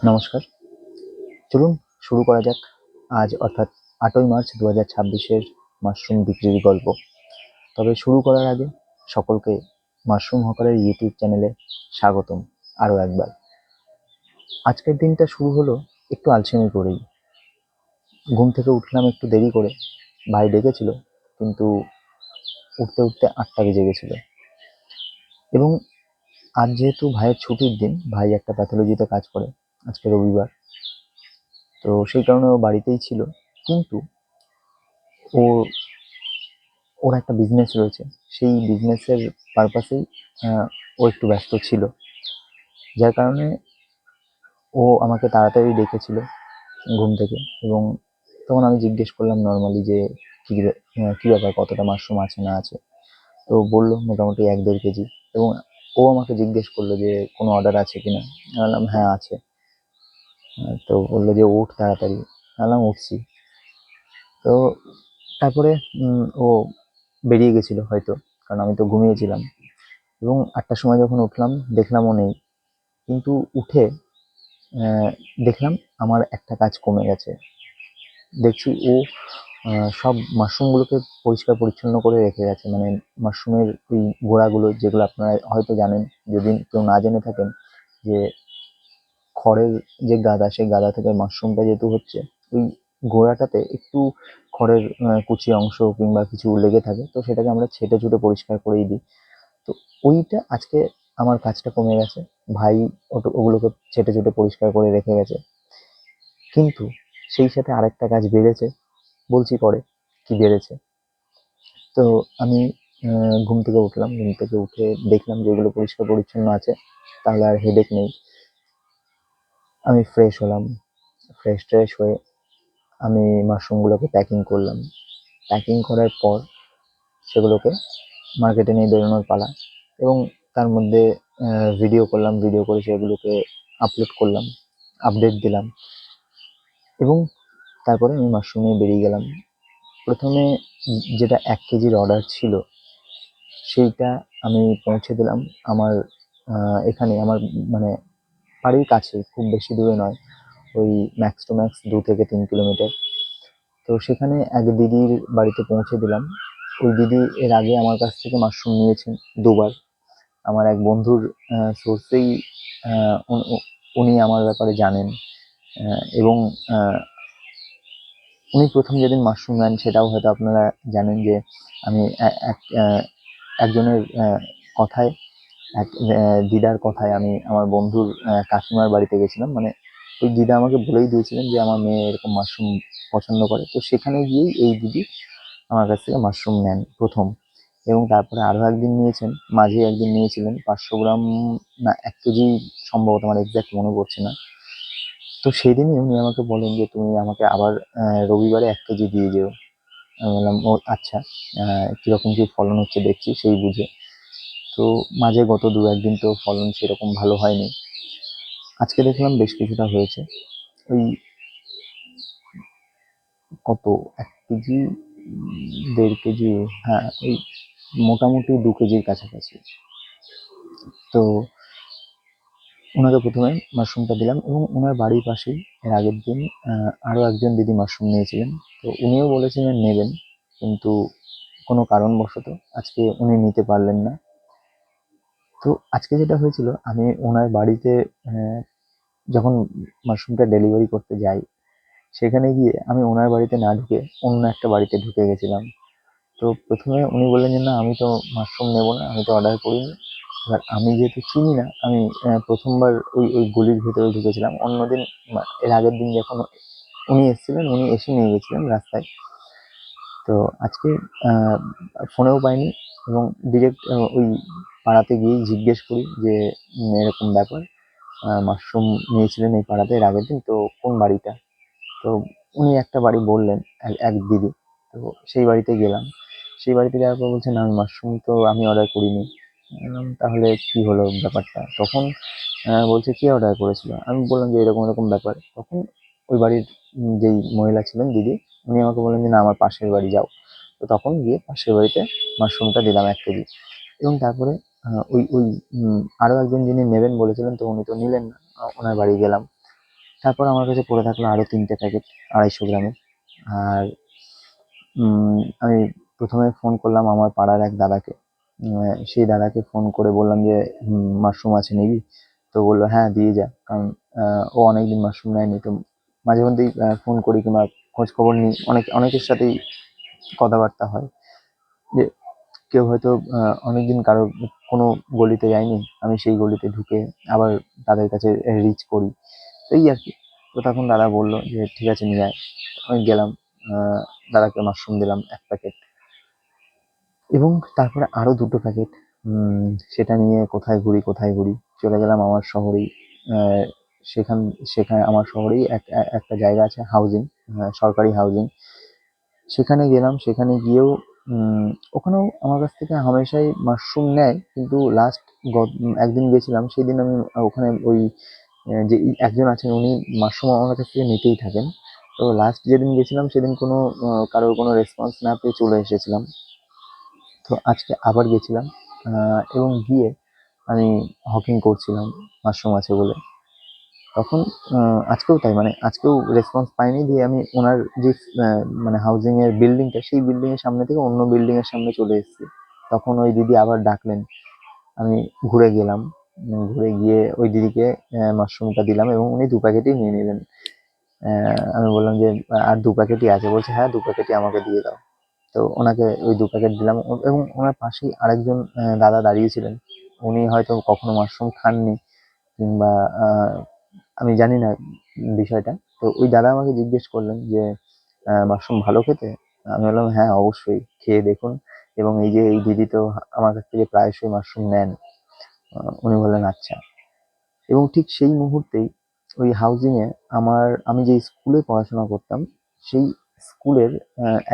নমস্কার। চলুন শুরু করা যাক আজ অর্থাৎ ৮ই মার্চ ২০২৬-এর মাশরুম বিক্রির গল্প। তবে শুরু করার আগে সকলকে মাশরুম হকারের ইউটিউব চ্যানেলে স্বাগতম আরও একবার। আজকের দিনটা শুরু হলো একটু আলসেমি করেই। ঘুম থেকে উঠলাম একটু দেরি করে। ভাই ডেকেছিল, কিন্তু উঠতে ৮টা বেজে গেছিল। এবং আজ যেহেতু ভাইয়ের ছুটির দিন, ভাই একটা প্যাথোলজিতে কাজ করে, আজকে রবিবার, তো সেই কারণে ও বাড়িতেই ছিল। কিন্তু ও ওর একটা বিজনেস রয়েছে, সেই বিজনেসের পারপাসেই ও একটু ব্যস্ত ছিল, যার কারণে ও আমাকে তাড়াতাড়ি ডেকেছিল ঘুম থেকে। এবং তখন আমি জিজ্ঞেস করলাম নর্মালি যে কী ব্যাপার, কতটা মাশরুম আছে না আছে। তো বললো মোটামুটি ১-১.৫ কেজি। এবং ও আমাকে জিজ্ঞেস করলো যে কোনো অর্ডার আছে কিনা। আমি বললাম হ্যাঁ আছে। তো বললো যে উঠ তাড়াতাড়ি। আমি বললাম উঠছি। তো তারপরে ও বেরিয়ে গেছিল হয়তো, কারণ আমি তো ঘুমিয়েছিলাম। এবং ৮টার সময় যখন উঠলাম দেখলাম ও নেই। কিন্তু উঠে দেখলাম আমার একটা কাজ কমে গেছে। দেখছি ও সব মাশরুমগুলোকে পরিষ্কার পরিচ্ছন্ন করে রেখে গেছে। মানে মাশরুমের ওই গোড়াগুলো, যেগুলো আপনারা হয়তো জানেন, যদি কেউ না জেনে থাকেন, যে খড়ের যে গাদা, সেই গাদা থেকে মাশরুমটা যেহেতু হচ্ছে, ওই গোড়াটাতে একটু খড়ের কুচি অংশ কিংবা কিছু লেগে থাকে, তো সেটাকে আমরা ছেঁটে ছুটে পরিষ্কার করেই দিই। তো ওইটা আজকে আমার কাজটা কমে গেছে। ভাই ওগুলোকে ছেঁটে ছুটে পরিষ্কার করে রেখে গেছে। কিন্তু সেই সাথে আরেকটা কাজ বেড়েছে, বলছি পরে কি বেড়েছে। তো আমি ঘুম থেকে উঠলাম, ঘুম থেকে উঠে দেখলাম যে এগুলো পরিষ্কার পরিচ্ছন্ন আছে, তাহলে আর হেডেক নেই। আমি ফ্রেশ হলাম, ফ্রেশ হয়ে আমি মাশরুমগুলোকে প্যাকিং করলাম। প্যাকিং করার পর সেগুলোকে মার্কেটে নিয়ে বেরোনোর পালা। এবং তার মধ্যে ভিডিও করলাম, ভিডিও করে সেগুলোকে আপলোড করলাম, আপডেট দিলাম। এবং তারপরে আমি মাশরুম নিয়ে বেরিয়ে গেলাম। প্রথমে যেটা ১ কেজির অর্ডার ছিল, সেইটা আমি পৌঁছে দিলাম আমার এখানে আমার মানে বাড়ির কাছে, খুব বেশি দূরে নয়, ওই ম্যাক্স টু ম্যাক্স ২ থেকে ৩ কিলোমিটার। তো সেখানে এক দিদির বাড়িতে পৌঁছে দিলাম। ওই দিদি এর আগে আমার কাছ থেকে মাশরুম নিয়েছেন ২ বার। আমার এক বন্ধুর সোর্সেই উনি আমার ব্যাপারে জানেন। এবং উনি প্রথম যেদিন মাশরুম নেন, সেটাও হয়তো আপনারা জানেন, যে আমি একজনের কথায়, এক দিদার কথায় আমি আমার বন্ধুর কাকিমার বাড়িতে গেছিলাম। মানে ওই দিদা আমাকে বলেই দিয়েছিলেন যে আমার মেয়ে এরকম মাশরুম পছন্দ করে। তো সেখানে গিয়েই এই দিদি আমার কাছ থেকে মাশরুম নেন প্রথম। এবং তারপরে আরও একদিন নিয়েছেন, মাঝে একদিন নিয়েছিলেন ৫০০ গ্রাম না ১ কেজি, সম্ভবত, আমার এক্স্যাক্ট মনে পড়ছে না। তো সেদিনই উনি আমাকে বলেন যে তুমি আমাকে আবার রবিবারে ১ কেজি দিয়ে যেও। আমি বললাম ও আচ্ছা, কীরকম কী ফলন হচ্ছে দেখছি সেই বুঝে। তো মাঝে গত ২-১ দিন তো ফলন সেরকম ভালো হয়নি। আজকে দেখলাম বেশ কিছুটা হয়েছে। ওই কত ১ কেজি, ১.৫ কেজি, হ্যাঁ ওই মোটামুটি ২ কেজির কাছাকাছি। তো ওনাকে প্রথমে মাশরুমটা দিলাম। এবং ওনার বাড়ির পাশেই এর আগের দিন আরও একজন দিদি মাশরুম নিয়েছিলেন। তো উনিও বলেছিলেন নেবেন, কিন্তু কোনো কারণবশত আজকে উনি নিতে পারলেন না। তো আজকে যেটা হয়েছিল, আমি ওনার বাড়িতে যখন মাশরুমটা ডেলিভারি করতে যাই, সেখানে গিয়ে আমি ওনার বাড়িতে না ঢুকে অন্য একটা বাড়িতে ঢুকে গেছিলাম। তো প্রথমে উনি বললেন যে না, আমি তো মাশরুম নেবো না, আমি তো অর্ডার করিনি। এবার আমি যেহেতু চিনি না, আমি প্রথমবার ওই গলির ভেতরে ঢুকেছিলাম। অন্যদিন এর আগের দিন যখন উনি এসেছিলেন, উনি এসে নিয়ে গেছিলেন রাস্তায়। তো আজকে ফোনেও পাইনি, এবং ডিরেক্ট ওই পাড়াতে গিয়েই জিজ্ঞেস করি যে এরকম ব্যাপার, মাশরুম নিয়েছিলেন এই পাড়াতে এর আগের দিন, তো কোন বাড়িটা। তো উনি একটা বাড়ি বললেন, এক দিদি। তো সেই বাড়িতে গেলাম। সেই বাড়িতে যাওয়ার পর বলছে না, আমি মাশরুম তো আমি অর্ডার করিনি। বললাম তাহলে কি হলো ব্যাপারটা। তখন বলছে কে অর্ডার করেছিল। আমি বললাম যে এরকম এরকম ব্যাপার। তখন ওই বাড়ির যেই মহিলা ছিলেন দিদি, উনি আমাকে বললেন যে না, আমার পাশের বাড়ি যাও। তো তখন গিয়ে পাশের বাড়িতে মাশরুমটা দিলাম ১ কেজি। এবং তারপরে ওই ওই আরও একজন যিনি নেবেন বলেছিলেন, তো উনি তো নিলেন না। ওনার বাড়ি গেলাম। তারপর আমার কাছে পড়ে থাকলো আরো 3টে প্যাকেট 250 গ্রামের। আর আমি প্রথমে ফোন করলাম আমার পাড়ার এক দাদাকে। সেই দাদাকে ফোন করে বললাম যে মাশরুম আছে নিবি? তো বললো হ্যাঁ দিয়ে যা, কারণ ও অনেকদিন মাশরুম নেয়নি। তো মাঝে মধ্যেই ফোন করি কিংবা খোঁজ খবর নিই, অনেকের সাথেই কথাবার্তা হয় যে কেউ হয়তো অনেকদিন কারো কোনো গলিতে যায়নি, আমি সেই গলিতে ঢুকে আবার তাদের কাছে রিচ করি, এই আর কি। তো তখন দাদা বললো যে ঠিক আছে নিয়ে আয়। আমি গেলাম, আহ, দাদাকে মাশরুম দিলাম 1 প্যাকেট, এবং তারপরে আরো 2টো প্যাকেট। সেটা নিয়ে কোথায় ঘুরি, চলে গেলাম আমার শহরেই। আহ, সেখান সেখানে আমার শহরেই একটা জায়গা আছে হাউজিং, সরকারি হাউজিং। সেখানে গেলাম, সেখানে গিয়েও ওখানেও আমার কাছ থেকে হামেশাই মাশরুম নেয়, কিন্তু লাস্ট একদিন গেছিলাম, সেদিন আমি ওখানে ওই যে একজন আছেন উনি মাশরুম আমার কাছ থেকে নিতেই থাকেন। তো লাস্ট যেদিন গেছিলাম সেদিন কোনো কারোর কোনো রেসপন্স না পেয়ে চলে এসেছিলাম। তো আজকে আবার গেছিলাম, এবং গিয়ে আমি হকিং করছিলাম মাশরুম আছে বলে। তখন আজকেও তাই, মানে আজকেও রেসপন্স পাইনি, দিয়ে আমি ওনার যে মানে হাউজিং এর বিল্ডিংটা, সেই বিল্ডিং এর সামনে থেকে অন্য বিল্ডিং এর সামনে চলে এসেছি। তখন ওই দিদি আবার ডাকলেন, আমি ঘুরে গেলাম। ঘুরে গিয়ে ওই দিদিকে মাশরুমটা দিলাম এবং উনি 2 প্যাকেটই নিয়ে নিলেন। আমি বললাম যে আর 2 প্যাকেটই আছে, বলছে হ্যাঁ 2 প্যাকেটই আমাকে দিয়ে দাও। তো ওনাকে ওই 2 প্যাকেট দিলাম, এবং ওনার পাশেই আরেকজন দাদা দাঁড়িয়েছিলেন। উনি হয়তো কখনো মাশরুম খাননি, কিংবা আমি জানি না বিষয়টা। তো ওই দাদা আমাকে জিজ্ঞেস করলেন যে মাশরুম ভালো খেতে? আমি বললাম হ্যাঁ অবশ্যই, খেয়ে দেখুন। এবং এই যে এই দিদি তো আমার কাছ থেকে প্রায়শই মাশরুম নেন। উনি বললেন আচ্ছা। এবং ঠিক সেই মুহূর্তেই ওই হাউজিং এ আমি যে স্কুলে পড়াশোনা করতাম, সেই স্কুলের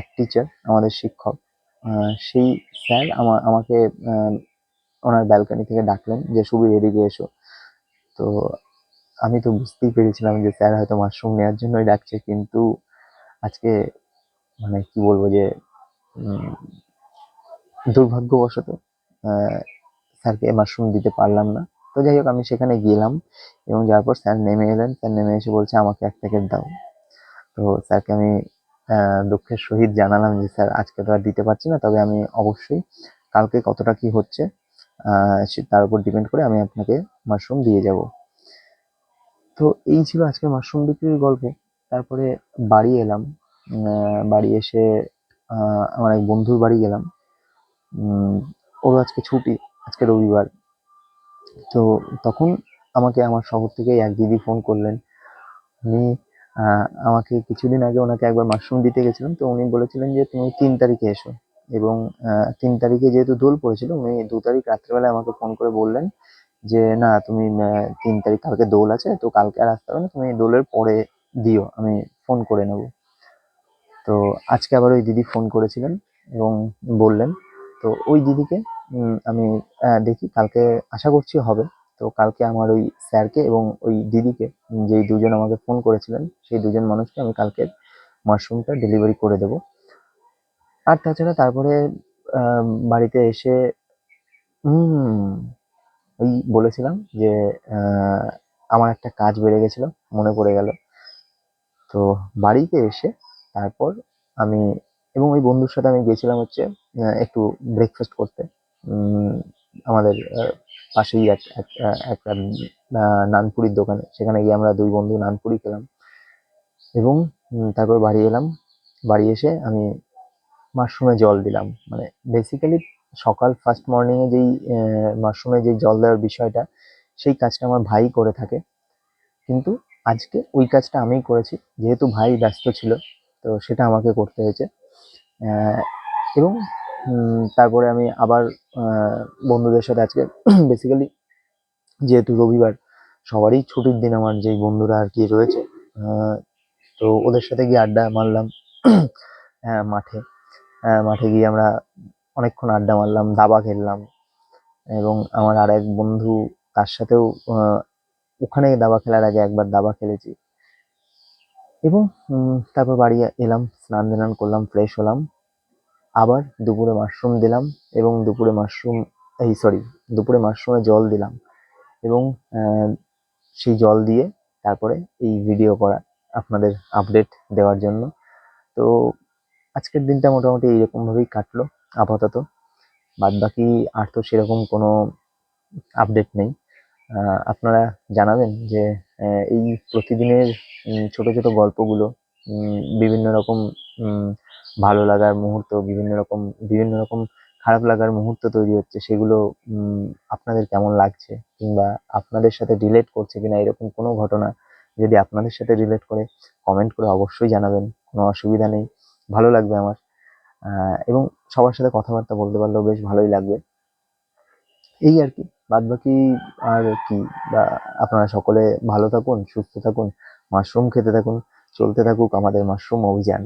এক টিচার, আমাদের শিক্ষক, সেই স্যার আমাকে আহ, ওনার ব্যালকনি থেকে ডাকলেন যে সুবীর এদিকে এসো। তো আমি তো বুঝতেই পেরেছিলাম যে স্যার হয়তো মাশরুম নেওয়ার জন্যই ডাকছে, কিন্তু আজকে মানে কি বলবো যে উম, দুর্ভাগ্যবশত আহ, স্যারকে মাশরুম দিতে পারলাম না। তো যাই হোক আমি সেখানে গেলাম, এবং যাওয়ার পর স্যার নেমে এলেন। স্যার নেমে এসে বলছে আমাকে 1 প্যাকেট দাও। তো স্যারকে আমি দুঃখের সহিত জানালাম যে স্যার আজকে তো আর দিতে পারছি না, তবে আমি অবশ্যই কালকে কতটা কি হচ্ছে তার উপর ডিপেন্ড করে আমি আপনাকে মাশরুম দিয়ে যাব। তো এই ছিল আজকে মাশরুম বিক্রির গল্প। তারপরে বাড়ি এলাম। বাড়ি এসে আমার এক বন্ধুর বাড়ি গেলাম। ওরও আজকে ছুটি, আজকে রবিবার। তো তখন আমাকে আমার শহর থেকে এক দিদি ফোন করলেন। উনি আমাকে কিছুদিন আগে ওনাকে একবার মাশরুম দিতে গেছিলাম, তো উনি বলেছিলেন যে তুমি 3 তারিখে এসো। এবং 3 তারিখে যেহেতু দোল পড়েছিল, উনি 2 তারিখ রাত্রেবেলায় আমাকে ফোন করে বললেন যে না তুমি 3 তারিখ কালকে দোল আছে, তো কালকে আর আসতে হবে না, তুমি দোলের পরে দিও, আমি ফোন করে নেব। তো আজকে আবার ওই দিদি ফোন করেছিলেন এবং বললেন। তো ওই দিদিকে আমি দেখি কালকে, আশা করছি হবে। তো কালকে আমার ওই স্যারকে এবং ওই দিদিকে, যেই দুজন আমাকে ফোন করেছিলেন, সেই দুজন মানুষকে আমি কালকে মাশরুমটা ডেলিভারি করে দেবো। আর তাছাড়া তারপরে বাড়িতে এসে হুম ওই বলেছিলাম যে আহ, আমার একটা কাজ বেড়ে গেছিল, মনে পড়ে গেল। তো বাড়িতে এসে তারপর আমি এবং ওই বন্ধুর সাথে আমি গেছিলাম হচ্ছে একটু ব্রেকফাস্ট করতে। উম, আমাদের পাশেই একটা নানপুরির দোকানে, সেখানে গিয়ে আমরা 2 বন্ধু নানপুরি খেলাম। এবং তারপর বাড়ি এলাম। বাড়ি এসে আমি মাশরুমে জল দিলাম, মানে বেসিক্যালি সকাল ফার্স্ট মর্নিং এ যেই মাশরুমে যে জল দেওয়ার বিষয়টা, সেই কাজটা আমার ভাই করে থাকে। কিন্তু আজকে ওই কাজটা আমিই করেছি, যেহেতু ভাই ব্যস্ত ছিল, তো সেটা আমাকে করতে হয়েছে। আহ, এবং তারপরে আমি আবার আহ, বন্ধুদের সাথে আজকে বেসিক্যালি যেহেতু রবিবার, সবারই ছুটির দিন, আমার যেই বন্ধুরা আর কি রয়েছে, আহ, তো ওদের সাথে গিয়ে আড্ডা মারলাম। মাঠে মাঠে গিয়ে আমরা অনেকক্ষণ আড্ডা মারলাম, দাবা খেললাম। এবং আমার আর এক বন্ধু, তার সাথেও ওখানে দাবা খেলার আগে একবার দাবা খেলেছি। এবং তারপর বাড়ি এলাম, স্নান ধান করলাম, ফ্রেশ হলাম। আবার দুপুরে মাশরুম দিলাম, এবং দুপুরে মাশরুমে জল দিলাম। এবং সেই জল দিয়ে তারপরে এই ভিডিও করা, আপনাদের আপডেট দেওয়ার জন্য। তো আজকের দিনটা মোটামুটি এইরকম ভাবেই কাটলো আপাতত। বাদ বাকি আর তো সেরকম কোনো আপডেট নেই। আপনারা জানাবেন যে এই প্রতিদিনের ছোট ছোট গল্পগুলো, বিভিন্ন রকম ভালো লাগার মুহূর্ত, বিভিন্ন রকম খারাপ লাগার মুহূর্ত তৈরি হচ্ছে, সেগুলো আপনাদের কেমন লাগছে, কিংবা আপনাদের সাথে রিলেট করছে কিনা এরকম কোনো ঘটনা যদি আপনাদের সাথে রিলেট করে, কমেন্ট করে অবশ্যই জানাবেন। কোনো অসুবিধা নেই, ভালো লাগবে আমার। এবং সবার সাথে কথাবার্তা বলতে পারলেও বেশ ভালোই লাগবে। এই আর কি, বাদ বাকি আর কি। বা আপনারা সকলে ভালো থাকুন, সুস্থ থাকুন, মাশরুম খেতে থাকুন, চলতে থাকুক আমাদের মাশরুম অভিযান।